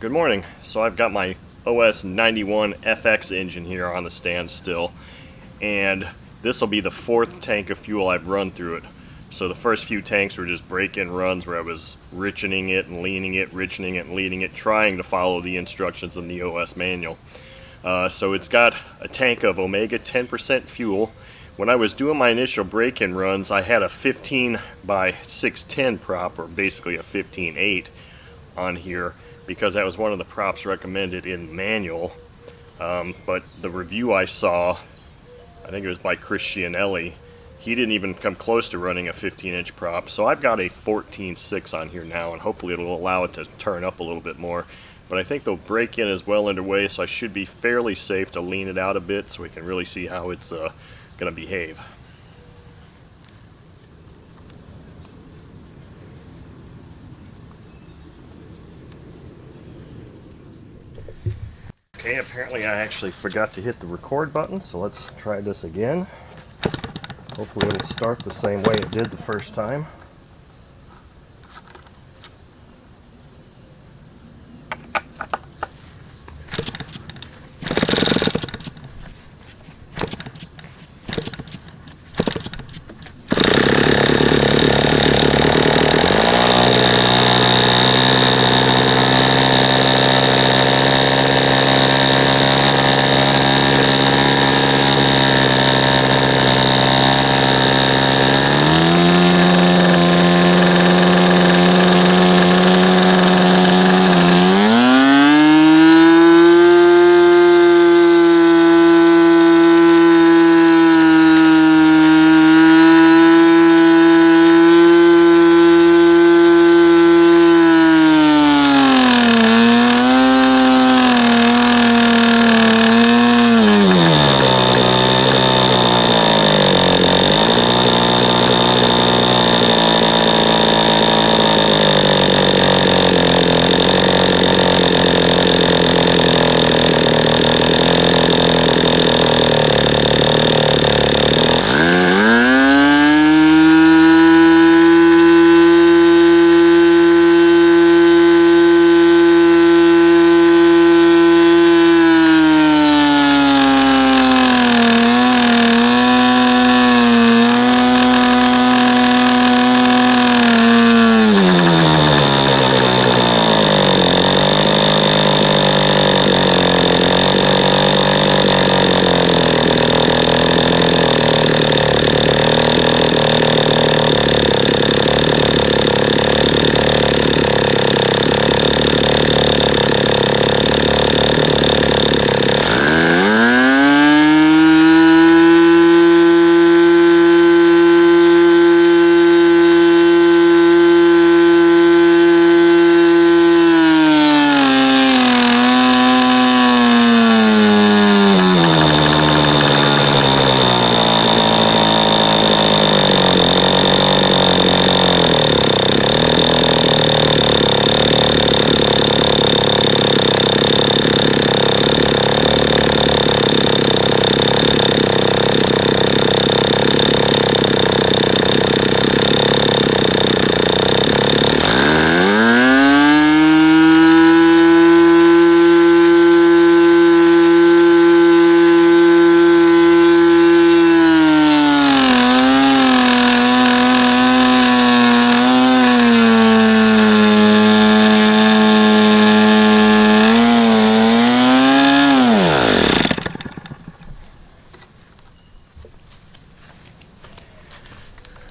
Good morning. So I've got my OS 91 FX engine here on the stand still, and this will be the fourth tank of fuel I've run through it. So the first few tanks were just break-in runs where I was richening it and leaning it, richening it and leaning it, trying to follow the instructions in the OS manual. So it's got a tank of Omega 10% fuel. When I was doing my initial break-in runs, I had a 15 by 610 prop, or basically a 15.8 on here, because that was one of the props recommended in manual. But the review I saw, I think it was by Chris Cianelli, he didn't even come close to running a 15-inch prop. So I've got a 14.6 on here now, and hopefully it'll allow it to turn up a little bit more. But I think the break-in is well underway, so I should be fairly safe to lean it out a bit so we can really see how it's going to behave. Okay, apparently I actually forgot to hit the record button, so let's try this again. Hopefully it'll start the same way it did the first time.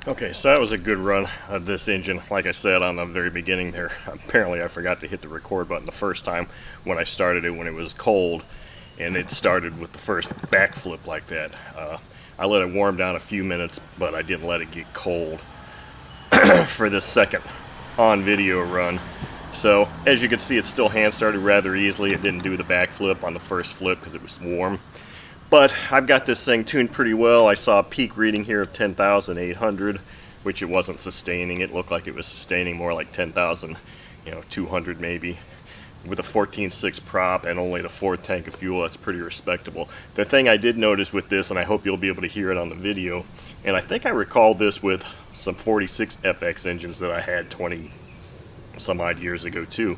Okay, so that was a good run of this engine. Like I said on the very beginning there, apparently I forgot to hit the record button the first time when I started it when it was cold, and it started with the first backflip like that. I let it warm down a few minutes, but I didn't let it get cold for this second on video run. So as you can see, it still hand started rather easily. It didn't do the backflip on the first flip because it was warm. But I've got this thing tuned pretty well. I saw a peak reading here of 10,800, which it wasn't sustaining. It looked like it was sustaining more like 10,000, 200 maybe. With a 14.6 prop and only the fourth tank of fuel, that's pretty respectable. The thing I did notice with this, and I hope you'll be able to hear it on the video, and I think I recall this with some 46 FX engines that I had 20 some odd years ago too,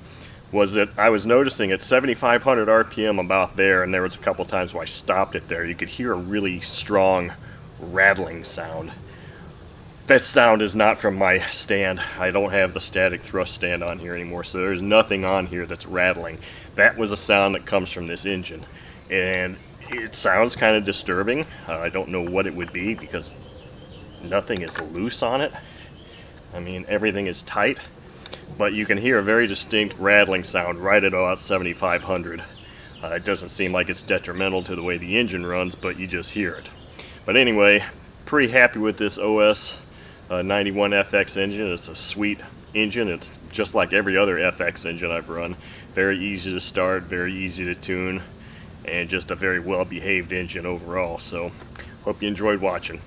was that I was noticing at 7,500 RPM about there, and there was a couple times where I stopped it there, you could hear a really strong rattling sound. That sound is not from my stand. I don't have the static thrust stand on here anymore, so there's nothing on here that's rattling. That was a sound that comes from this engine, and it sounds kind of disturbing. I don't know what it would be because nothing is loose on it. I mean, everything is tight, but you can hear a very distinct rattling sound right at about 7,500. It doesn't seem like it's detrimental to the way the engine runs, but you just hear it. But anyway, pretty happy with this OS 91 FX engine. It's a sweet engine. It's just like every other FX engine I've run. Very easy to start, very easy to tune, and just a very well behaved engine overall. So hope you enjoyed watching.